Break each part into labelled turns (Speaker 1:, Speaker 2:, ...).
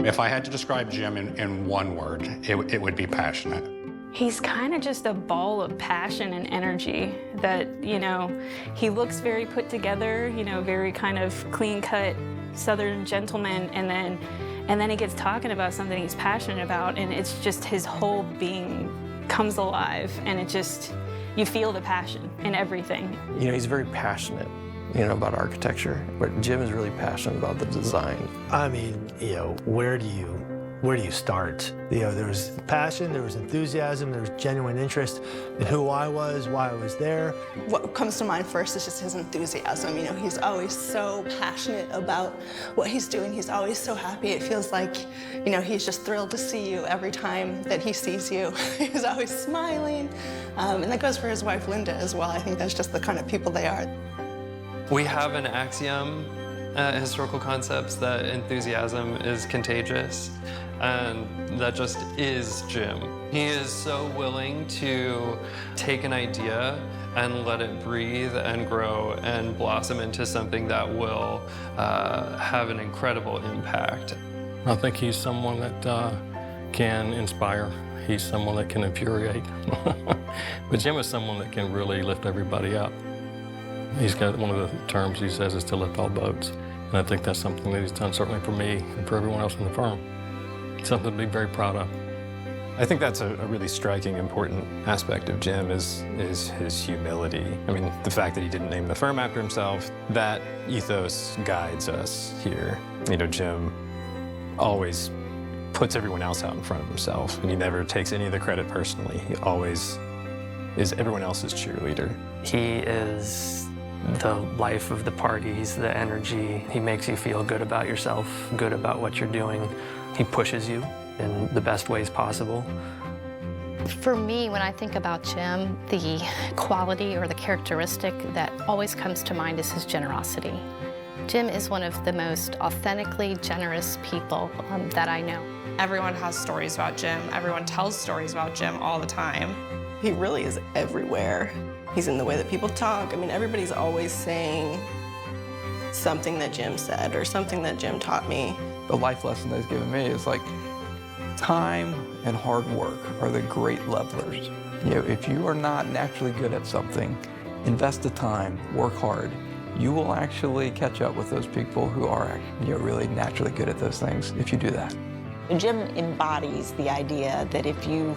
Speaker 1: If I had to describe Jim in one word, it would be passionate.
Speaker 2: He's kind of just a ball of passion and energy that, he looks very put together, very kind of clean-cut Southern gentleman, and then he gets talking about something he's passionate about, and it's just his whole being comes alive, and you feel the passion in everything.
Speaker 3: He's very passionate, about architecture, but Jim is really passionate about the design.
Speaker 4: I mean, where do you start? There was passion, there was enthusiasm, there was genuine interest in who I was, why I was there.
Speaker 5: What comes to mind first is just his enthusiasm. He's always so passionate about what he's doing. He's always so happy. It feels like, he's just thrilled to see you every time that he sees you. He's always smiling. And that goes for his wife, Linda, as well. I think that's just the kind of people they are.
Speaker 6: We have an axiom at Historical Concepts that enthusiasm is contagious, and that just is Jim. He is so willing to take an idea and let it breathe and grow and blossom into something that will have an incredible impact.
Speaker 7: I think he's someone that can inspire. He's someone that can infuriate. But Jim is someone that can really lift everybody up. He's got one of the terms he says is to lift all boats. And I think that's something that he's done certainly for me and for everyone else in the firm. Something to be very proud of.
Speaker 8: I think that's a really striking, important aspect of Jim is his humility. I mean, the fact that he didn't name the firm after himself, that ethos guides us here. Jim always puts everyone else out in front of himself, and he never takes any of the credit personally. He always is everyone else's cheerleader.
Speaker 3: He is the life of the party. He's the energy. He makes you feel good about yourself, good about what you're doing. He pushes you in the best ways possible.
Speaker 9: For me, when I think about Jim, the quality or the characteristic that always comes to mind is his generosity. Jim is one of the most authentically generous people that I know.
Speaker 10: Everyone has stories about Jim. Everyone tells stories about Jim all the time.
Speaker 5: He really is everywhere. He's in the way that people talk. I mean, everybody's always saying something that Jim said or something that Jim taught me.
Speaker 11: The life lesson that he's given me is like, time and hard work are the great levelers. If you are not naturally good at something, invest the time, work hard. You will actually catch up with those people who are really naturally good at those things if you do that.
Speaker 12: Jim embodies the idea that if you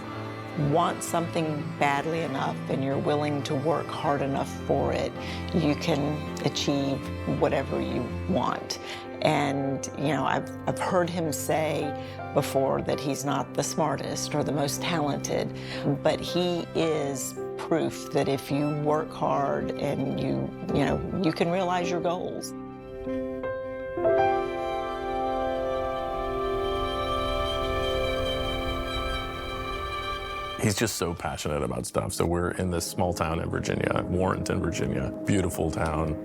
Speaker 12: want something badly enough and you're willing to work hard enough for it, you can achieve whatever you want. And I've heard him say before that he's not the smartest or the most talented, but he is proof that if you work hard and you can realize your goals.
Speaker 13: He's just so passionate about stuff. So we're in this small town in Virginia, Warrenton, Virginia. Beautiful town,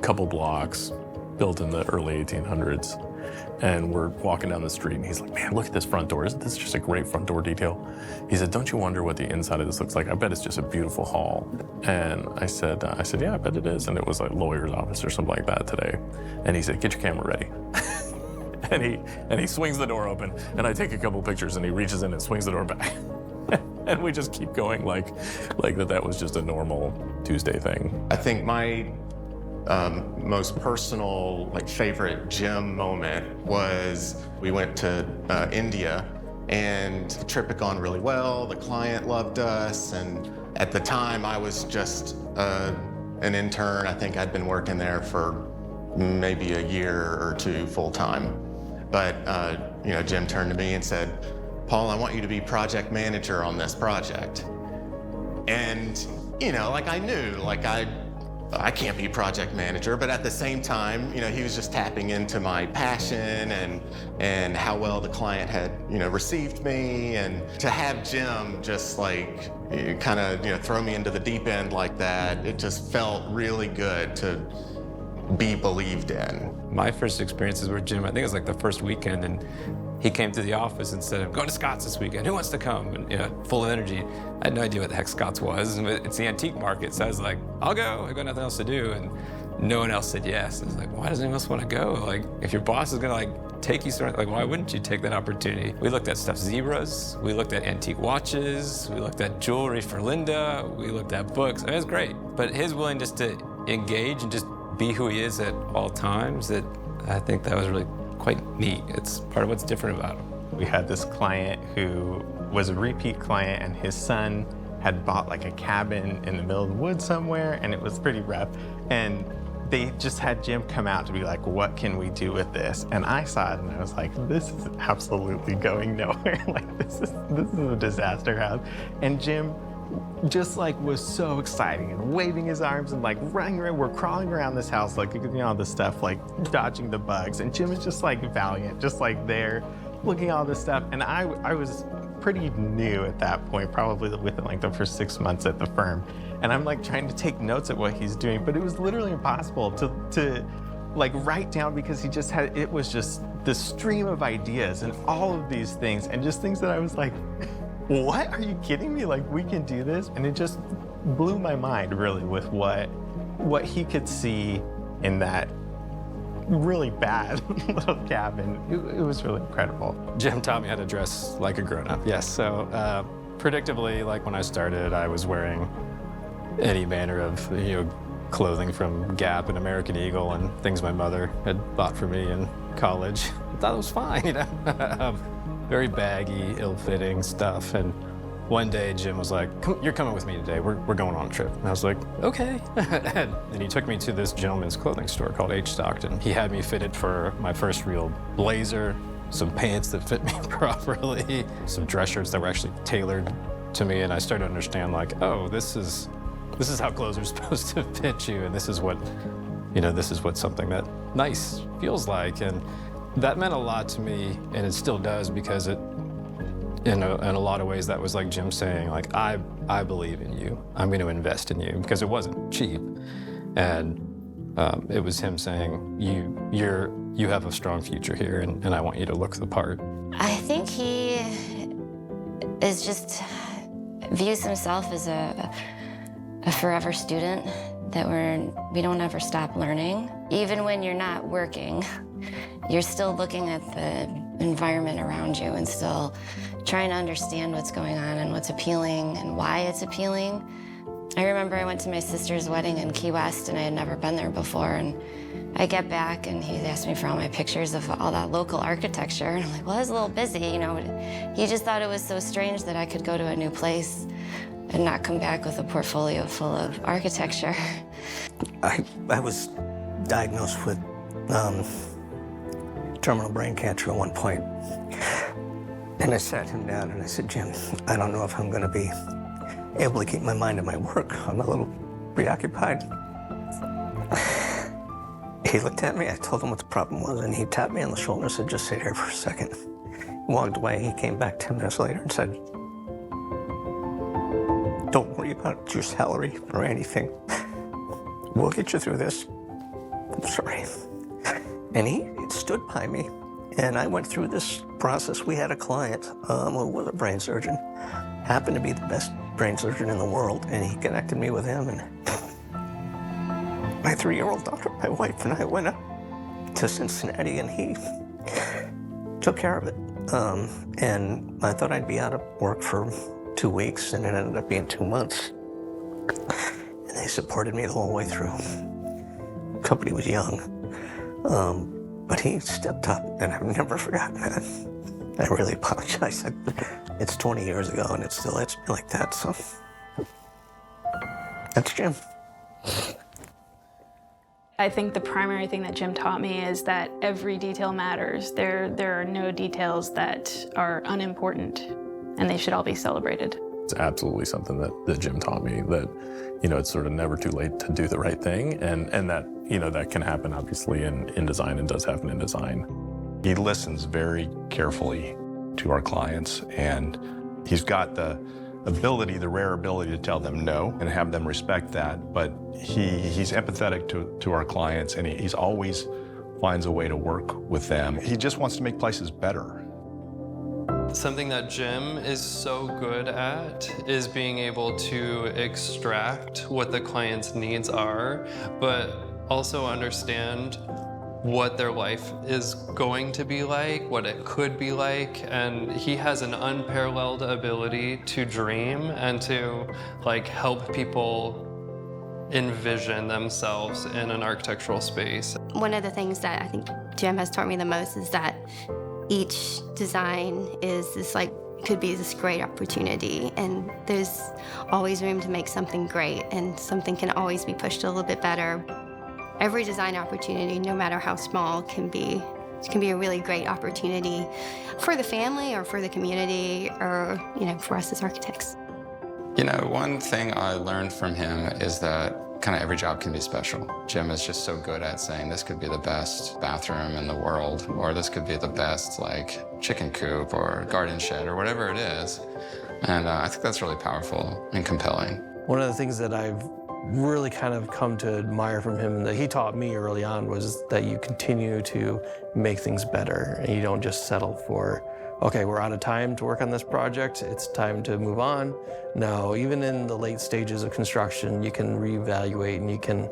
Speaker 13: couple blocks, built in the early 1800s. And we're walking down the street and he's like, man, look at this front door. Isn't this just a great front door detail? He said, don't you wonder what the inside of this looks like? I bet it's just a beautiful hall. And I said, yeah, I bet it is. And it was like a lawyer's office or something like that today. And he said, get your camera ready. And he swings the door open, and I take a couple pictures, and he reaches in and swings the door back. And we just keep going like that was just a normal Tuesday thing.
Speaker 14: I think my most personal, favorite Jim moment was we went to India, and the trip had gone really well. The client loved us, and at the time I was just an intern. I think I'd been working there for maybe a year or two full time. But Jim turned to me and said, Paul, I want you to be project manager on this project. And, I knew, I can't be project manager, but at the same time, he was just tapping into my passion and how well the client had, received me. And to have Jim just throw me into the deep end like that, it just felt really good to be believed in.
Speaker 15: My first experiences with Jim, I think it was the first weekend, and he came to the office and said, I'm going to Scott's this weekend. Who wants to come? And full of energy. I had no idea what the heck Scott's was. It's the antique market, so I was like, I'll go. I've got nothing else to do. And no one else said yes. I was like, why does anyone else want to go? If your boss is going to take you somewhere. Like, why wouldn't you take that opportunity? We looked at stuffed zebras. We looked at antique watches. We looked at jewelry for Linda. We looked at books. It was great. But his willingness to engage and just be who he is at all times, I think that was really quite neat. It's part of what's different about him.
Speaker 8: We had this client who was a repeat client, and his son had bought like a cabin in the middle of the woods somewhere, and it was pretty rough. And they just had Jim come out to be like, what can we do with this? And I saw it and I was like, this is absolutely going nowhere. Like, this is a disaster house. And Jim just like was so exciting and waving his arms and like running around. We're crawling around this house, like, you know, all this stuff, like dodging the bugs. And Jim is just like valiant, just like there, looking at all this stuff. And I was pretty new at that point, probably within like the first 6 months at the firm. And I'm like trying to take notes at what he's doing, but it was literally impossible to like write down, because it was just the stream of ideas and all of these things, and just things that I was like, what? Are you kidding me? Like, we can do this? And it just blew my mind, really, with what he could see in that really bad little cabin. It was really incredible.
Speaker 13: Jim taught me how to dress like a grown-up, yes. So predictably, like when I started, I was wearing any manner of, clothing from Gap and American Eagle and things my mother had bought for me in college. I thought it was fine, very baggy, ill-fitting stuff. And one day Jim was like, you're coming with me today. We're going on a trip. And I was like, okay. And then he took me to this gentleman's clothing store called H. Stockton. He had me fitted for my first real blazer, some pants that fit me properly, some dress shirts that were actually tailored to me. And I started to understand, like, oh, this is how clothes are supposed to fit you. And this is what something that nice feels like. And that meant a lot to me, and it still does, because in a lot of ways, that was like Jim saying, like, I believe in you. I'm going to invest in you, because it wasn't cheap. And it was him saying, you have a strong future here, and I want you to look the part.
Speaker 16: I think he views himself as a forever student, that we don't ever stop learning. Even when you're not working, you're still looking at the environment around you and still trying to understand what's going on and what's appealing and why it's appealing. I remember I went to my sister's wedding in Key West, and I had never been there before. And I get back and he asked me for all my pictures of all that local architecture. And I'm like, well, I was a little busy, He just thought it was so strange that I could go to a new place and not come back with a portfolio full of architecture.
Speaker 17: I was diagnosed with terminal brain cancer at one point. And I sat him down and I said, Jim, I don't know if I'm going to be able to keep my mind on my work. I'm a little preoccupied. He looked at me, I told him what the problem was, and he tapped me on the shoulder and said, just sit here for a second. He walked away. He came back 10 minutes later and said, don't worry about your salary or anything. We'll get you through this. I'm sorry. And he stood by me, and I went through this process. We had a client who was a brain surgeon, happened to be the best brain surgeon in the world, and he connected me with him. And my 3-year-old daughter, my wife, and I went up to Cincinnati, and he took care of it. And I thought I'd be out of work for 2 weeks, and it ended up being 2 months. And they supported me the whole way through. The company was young, but he stepped up, and I've never forgotten that. I really apologize. It's 20 years ago, and it still hits me like that, so that's Jim.
Speaker 2: I think the primary thing that Jim taught me is that every detail matters. There are no details that are unimportant, and they should all be celebrated.
Speaker 13: It's absolutely something that Jim taught me, that, it's sort of never too late to do the right thing, and that, that can happen, obviously, in design, and does happen in design.
Speaker 18: He listens very carefully to our clients, and he's got the rare ability to tell them no and have them respect that, but he's empathetic to our clients, and he's always finds a way to work with them. He just wants to make places better.
Speaker 6: Something that Jim is so good at is being able to extract what the client's needs are, but also understand what their life is going to be like, what it could be like, and he has an unparalleled ability to dream and to like help people envision themselves in an architectural space.
Speaker 19: One of the things that I think Jim has taught me the most is that each design is this could be this great opportunity, and there's always room to make something great, and something can always be pushed a little bit better. Every design opportunity, no matter how small, can be a really great opportunity for the family or for the community or, for us as architects.
Speaker 20: One thing I learned from him is that kind of every job can be special. Jim is just so good at saying this could be the best bathroom in the world, or this could be the best chicken coop or garden shed or whatever it is. And I think that's really powerful and compelling.
Speaker 4: One of the things that I've really kind of come to admire from him and that he taught me early on was that you continue to make things better and you don't just settle for, okay, we're out of time to work on this project, it's time to move on. No, even in the late stages of construction, you can reevaluate and you can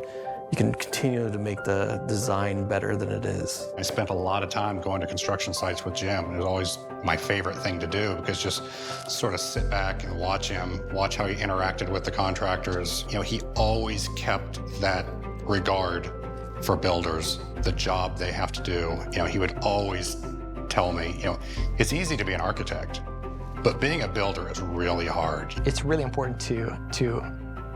Speaker 4: continue to make the design better than it is.
Speaker 1: I spent a lot of time going to construction sites with Jim. It was always my favorite thing to do because just sort of sit back and watch him, watch how he interacted with the contractors. He always kept that regard for builders, the job they have to do. He would always tell me, it's easy to be an architect, but being a builder is really hard.
Speaker 21: It's really important to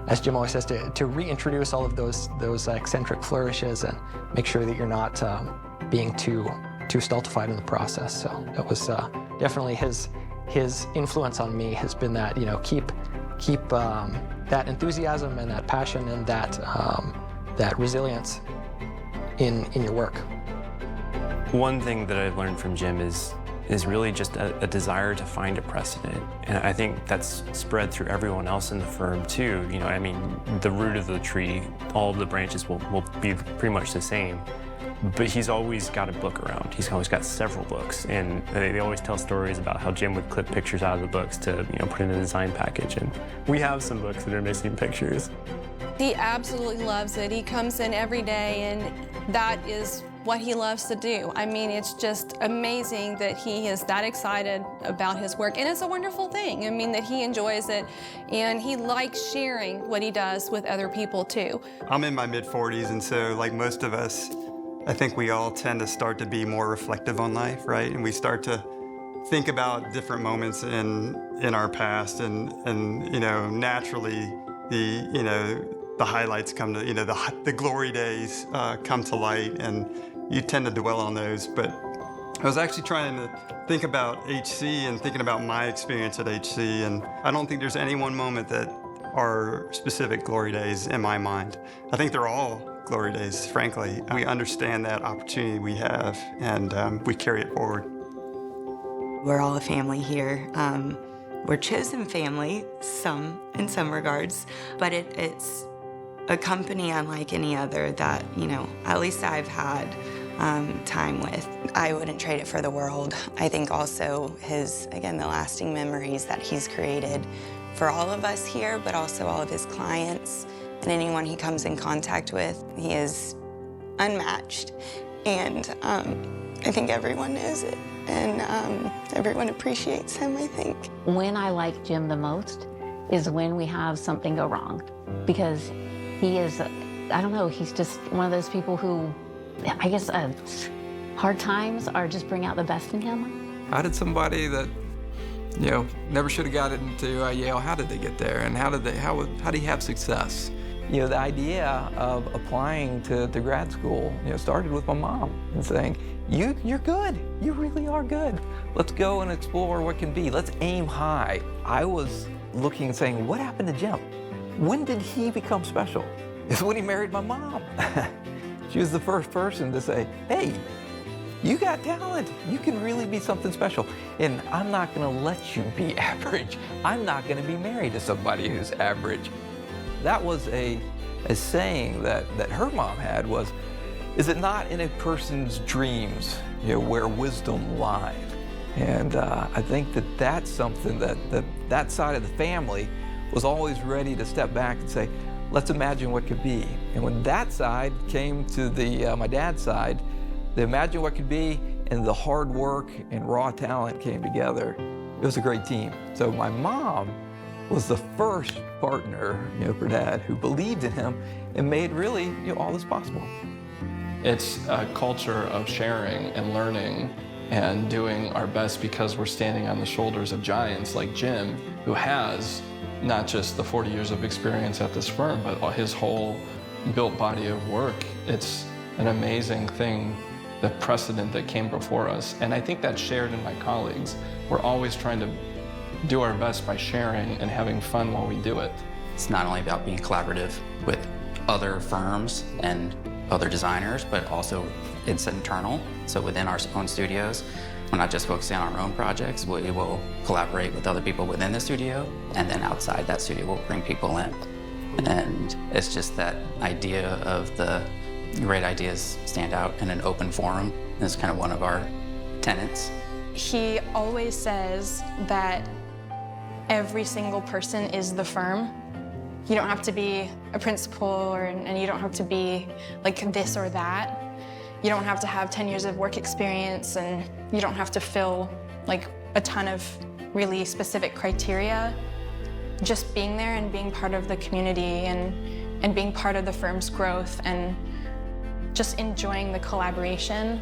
Speaker 21: as Jim always says, to reintroduce all of those eccentric flourishes and make sure that you're not being too stultified in the process. So that was definitely his influence on me has been that keep that enthusiasm and that passion and that resilience in your work.
Speaker 3: One thing that I've learned from Jim is really just a desire to find a precedent. And I think that's spread through everyone else in the firm too. The root of the tree, all of the branches will be pretty much the same. But he's always got a book around. He's always got several books. And they always tell stories about how Jim would clip pictures out of the books to put in a design package. And we have some books that are missing pictures.
Speaker 22: He absolutely loves it. He comes in every day and that is what he loves to do. It's just amazing that he is that excited about his work, and it's a wonderful thing. That he enjoys it, and he likes sharing what he does with other people too.
Speaker 23: I'm in my mid-40s, and so like most of us, I think we all tend to start to be more reflective on life, right? And we start to think about different moments in our past, and naturally the highlights come to, the glory days come to light, and you tend to dwell on those. But I was actually trying to think about HC and thinking about my experience at HC, and I don't think there's any one moment that are specific glory days in my mind. I think they're all glory days, frankly. We understand that opportunity we have, and we carry it forward.
Speaker 24: We're all a family here. We're chosen family, in some regards, but it's a company unlike any other that, at least I've had time with. I wouldn't trade it for the world. I think also the lasting memories that he's created for all of us here, but also all of his clients and anyone he comes in contact with. He is unmatched, and I think everyone knows it, and everyone appreciates him, I think.
Speaker 25: When I like Jim the most is when we have something go wrong, because he is, he's just one of those people who, I guess, hard times just bring out the best in him.
Speaker 11: How did somebody that, never should have got into Yale, how did they get there? And how did he have success? The idea of applying to grad school, started with my mom and saying, you're good. You really are good. Let's go and explore what can be. Let's aim high. I was looking and saying, what happened to Jim? When did he become special? It's when he married my mom. She was the first person to say, hey, you got talent. You can really be something special. And I'm not gonna let you be average. I'm not gonna be married to somebody who's average. That was a saying that her mom had was, is it not in a person's dreams, where wisdom lies? And I think that's something that side of the family was always ready to step back and say, let's imagine what could be. And when that side came to my dad's side, the imagine what could be and the hard work and raw talent came together. It was a great team. So my mom was the first partner, for Dad, who believed in him and made really, all this possible.
Speaker 5: It's a culture of sharing and learning and doing our best because we're standing on the shoulders of giants like Jim, who has not just the 40 years of experience at this firm, but his whole built body of work. It's an amazing thing, the precedent that came before us. And I think that's shared in my colleagues. We're always trying to do our best by sharing and having fun while we do it.
Speaker 7: It's not only about being collaborative with other firms and other designers, but also it's internal. So within our own studios, we're not just focusing on our own projects. We will collaborate with other people within the studio, and then outside that studio, we'll bring people in. And it's just that idea of the great ideas stand out in an open forum. It's kind of one of our tenets.
Speaker 2: He always says that every single person is the firm. You don't have to be a principal and you don't have to be like this or that. You don't have to have 10 years of work experience, and you don't have to fill like a ton of really specific criteria. Just being there and being part of the community and being part of the firm's growth and just enjoying the collaboration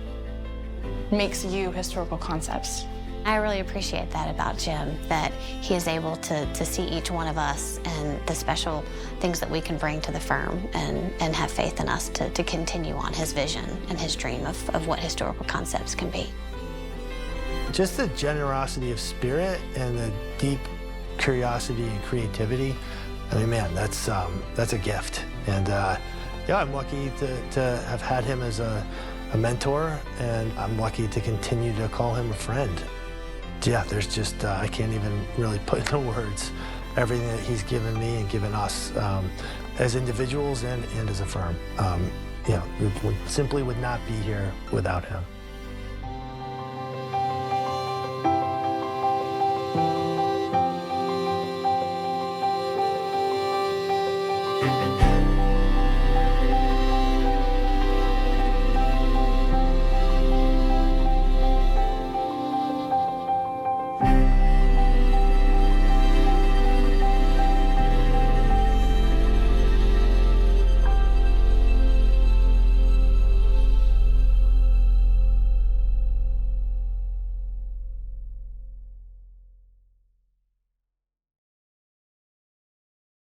Speaker 2: makes you Historical Concepts.
Speaker 9: I really appreciate that about Jim, that he is able to see each one of us and the special things that we can bring to the firm and have faith in us to continue on his vision and his dream of what Historical Concepts can be.
Speaker 10: Just the generosity of spirit and the deep curiosity and creativity. I mean, man, that's a gift. And yeah, I'm lucky to have had him as a mentor, and I'm lucky to continue to call him a friend. Yeah, there's just, I can't even really put into words everything that he's given me and given us as individuals and as a firm. Yeah, we simply would not be here without him.